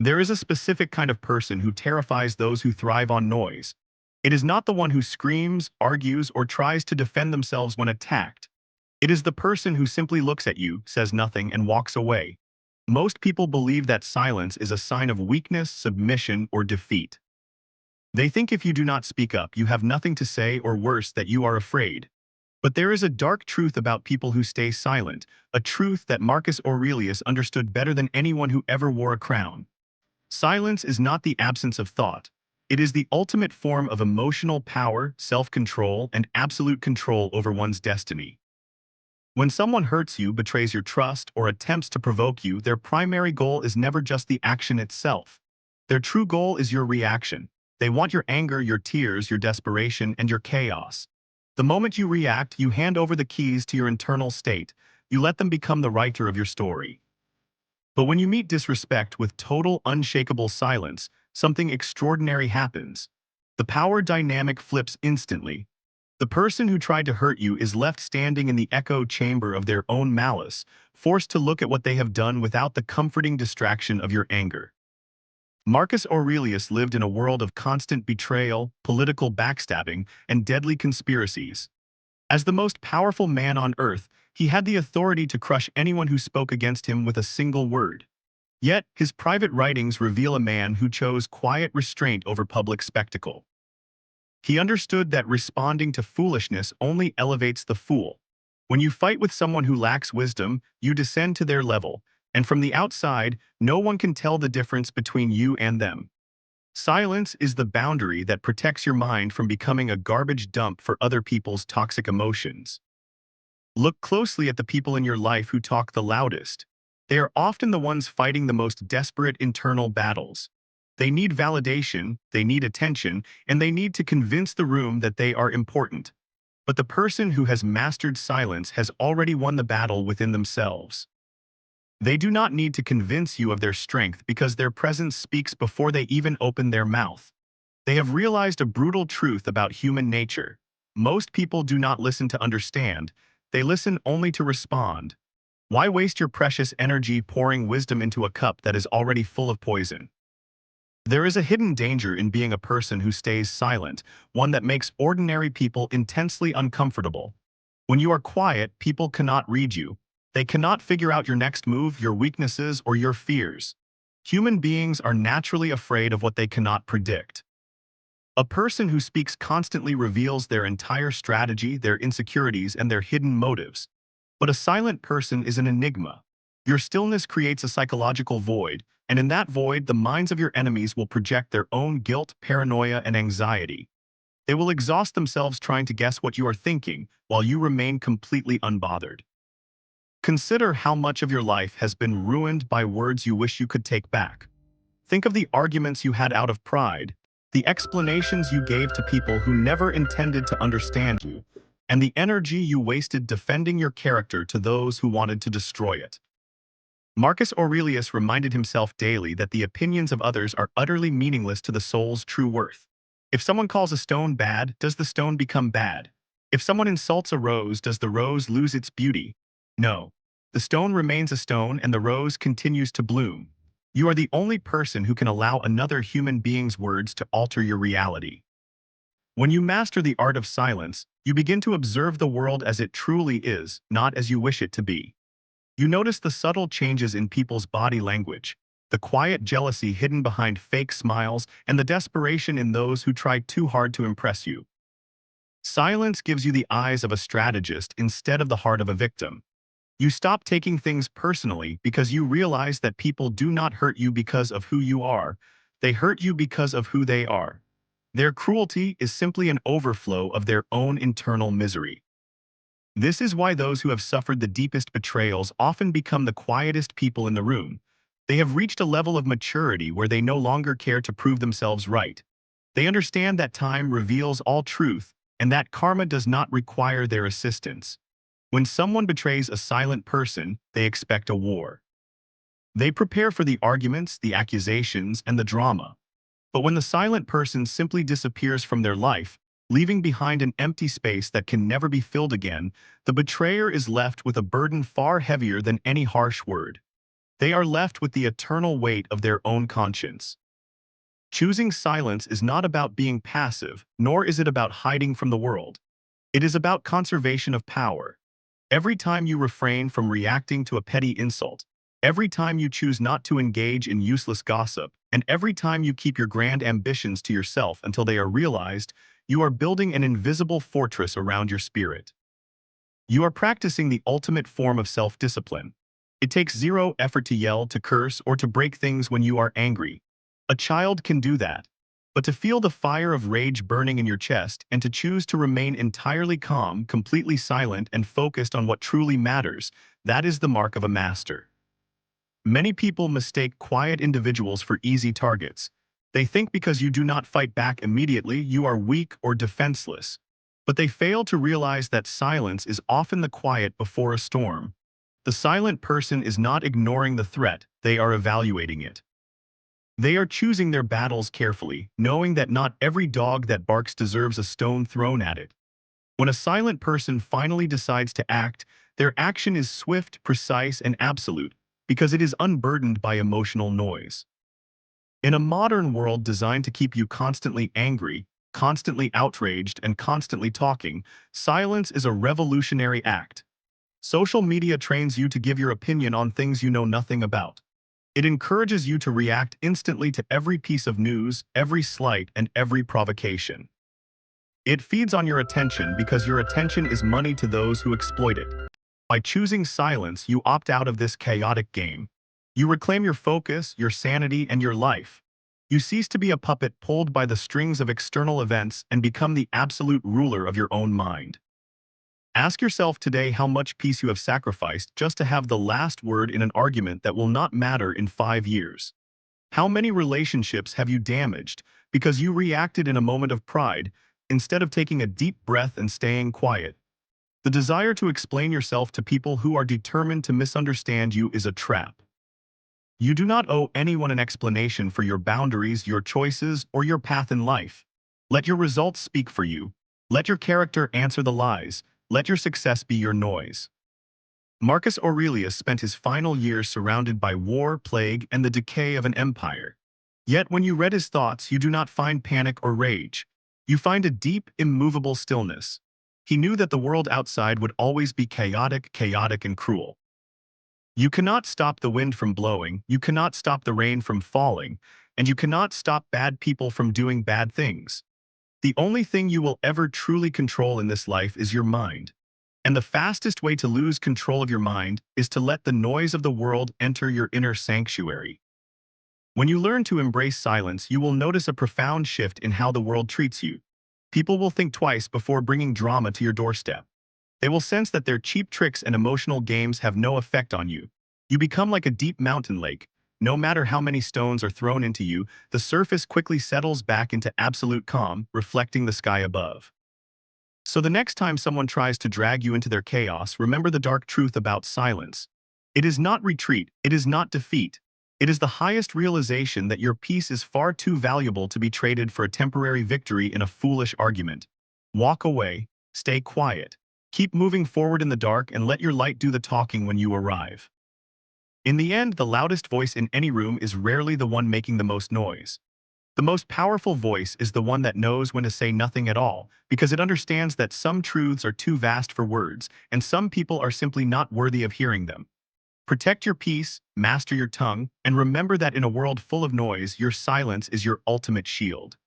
There is a specific kind of person who terrifies those who thrive on noise. It is not the one who screams, argues, or tries to defend themselves when attacked. It is the person who simply looks at you, says nothing, and walks away. Most people believe that silence is a sign of weakness, submission, or defeat. They think if you do not speak up, you have nothing to say, or worse, that you are afraid. But there is a dark truth about people who stay silent, a truth that Marcus Aurelius understood better than anyone who ever wore a crown. Silence is not the absence of thought. It is the ultimate form of emotional power, self-control, and absolute control over one's destiny. When someone hurts you, betrays your trust, or attempts to provoke you, their primary goal is never just the action itself. Their true goal is your reaction. They want your anger, your tears, your desperation, and your chaos. The moment you react, you hand over the keys to your internal state. You let them become the writer of your story. But when you meet disrespect with total, unshakable silence, something extraordinary happens. The power dynamic flips instantly. The person who tried to hurt you is left standing in the echo chamber of their own malice, forced to look at what they have done without the comforting distraction of your anger. Marcus Aurelius lived in a world of constant betrayal, political backstabbing, and deadly conspiracies. As the most powerful man on earth, he had the authority to crush anyone who spoke against him with a single word. Yet, his private writings reveal a man who chose quiet restraint over public spectacle. He understood that responding to foolishness only elevates the fool. When you fight with someone who lacks wisdom, you descend to their level, and from the outside, no one can tell the difference between you and them. Silence is the boundary that protects your mind from becoming a garbage dump for other people's toxic emotions. Look closely at the people in your life who talk the loudest. They are often the ones fighting the most desperate internal battles. They need validation, they need attention, and they need to convince the room that they are important. But the person who has mastered silence has already won the battle within themselves. They do not need to convince you of their strength because their presence speaks before they even open their mouth. They have realized a brutal truth about human nature. Most people do not listen to understand, they listen only to respond. Why waste your precious energy pouring wisdom into a cup that is already full of poison? There is a hidden danger in being a person who stays silent, one that makes ordinary people intensely uncomfortable. When you are quiet, people cannot read you. They cannot figure out your next move, your weaknesses, or your fears. Human beings are naturally afraid of what they cannot predict. A person who speaks constantly reveals their entire strategy, their insecurities, and their hidden motives. But a silent person is an enigma. Your stillness creates a psychological void, and in that void, the minds of your enemies will project their own guilt, paranoia, and anxiety. They will exhaust themselves trying to guess what you are thinking, while you remain completely unbothered. Consider how much of your life has been ruined by words you wish you could take back. Think of the arguments you had out of pride, the explanations you gave to people who never intended to understand you, and the energy you wasted defending your character to those who wanted to destroy it. Marcus Aurelius reminded himself daily that the opinions of others are utterly meaningless to the soul's true worth. If someone calls a stone bad, does the stone become bad? If someone insults a rose, does the rose lose its beauty? No. The stone remains a stone and the rose continues to bloom. You are the only person who can allow another human being's words to alter your reality. When you master the art of silence, you begin to observe the world as it truly is, not as you wish it to be. You notice the subtle changes in people's body language, the quiet jealousy hidden behind fake smiles, and the desperation in those who try too hard to impress you. Silence gives you the eyes of a strategist instead of the heart of a victim. You stop taking things personally because you realize that people do not hurt you because of who you are. They hurt you because of who they are. Their cruelty is simply an overflow of their own internal misery. This is why those who have suffered the deepest betrayals often become the quietest people in the room. They have reached a level of maturity where they no longer care to prove themselves right. They understand that time reveals all truth, and that karma does not require their assistance. When someone betrays a silent person, they expect a war. They prepare for the arguments, the accusations, and the drama. But when the silent person simply disappears from their life, leaving behind an empty space that can never be filled again, the betrayer is left with a burden far heavier than any harsh word. They are left with the eternal weight of their own conscience. Choosing silence is not about being passive, nor is it about hiding from the world. It is about conservation of power. Every time you refrain from reacting to a petty insult, every time you choose not to engage in useless gossip, and every time you keep your grand ambitions to yourself until they are realized, you are building an invisible fortress around your spirit. You are practicing the ultimate form of self-discipline. It takes zero effort to yell, to curse, or to break things when you are angry. A child can do that. But to feel the fire of rage burning in your chest and to choose to remain entirely calm, completely silent, and focused on what truly matters, that is the mark of a master. Many people mistake quiet individuals for easy targets. They think because you do not fight back immediately, you are weak or defenseless. But they fail to realize that silence is often the quiet before a storm. The silent person is not ignoring the threat, they are evaluating it. They are choosing their battles carefully, knowing that not every dog that barks deserves a stone thrown at it. When a silent person finally decides to act, their action is swift, precise, and absolute, because it is unburdened by emotional noise. In a modern world designed to keep you constantly angry, constantly outraged, and constantly talking, silence is a revolutionary act. Social media trains you to give your opinion on things you know nothing about. It encourages you to react instantly to every piece of news, every slight, and every provocation. It feeds on your attention because your attention is money to those who exploit it. By choosing silence, you opt out of this chaotic game. You reclaim your focus, your sanity, and your life. You cease to be a puppet pulled by the strings of external events and become the absolute ruler of your own mind. Ask yourself today how much peace you have sacrificed just to have the last word in an argument that will not matter in 5 years. How many relationships have you damaged because you reacted in a moment of pride instead of taking a deep breath and staying quiet? The desire to explain yourself to people who are determined to misunderstand you is a trap. You do not owe anyone an explanation for your boundaries, your choices, or your path in life. Let your results speak for you. Let your character answer the lies. Let your success be your noise. Marcus Aurelius spent his final years surrounded by war, plague, and the decay of an empire. Yet when you read his thoughts, you do not find panic or rage. You find a deep, immovable stillness. He knew that the world outside would always be chaotic, and cruel. You cannot stop the wind from blowing, you cannot stop the rain from falling, and you cannot stop bad people from doing bad things. The only thing you will ever truly control in this life is your mind. And the fastest way to lose control of your mind is to let the noise of the world enter your inner sanctuary. When you learn to embrace silence, you will notice a profound shift in how the world treats you. People will think twice before bringing drama to your doorstep. They will sense that their cheap tricks and emotional games have no effect on you. You become like a deep mountain lake. No matter how many stones are thrown into you, the surface quickly settles back into absolute calm, reflecting the sky above. So the next time someone tries to drag you into their chaos, remember the dark truth about silence. It is not retreat, it is not defeat. It is the highest realization that your peace is far too valuable to be traded for a temporary victory in a foolish argument. Walk away, stay quiet. Keep moving forward in the dark and let your light do the talking when you arrive. In the end, the loudest voice in any room is rarely the one making the most noise. The most powerful voice is the one that knows when to say nothing at all, because it understands that some truths are too vast for words, and some people are simply not worthy of hearing them. Protect your peace, master your tongue, and remember that in a world full of noise, your silence is your ultimate shield.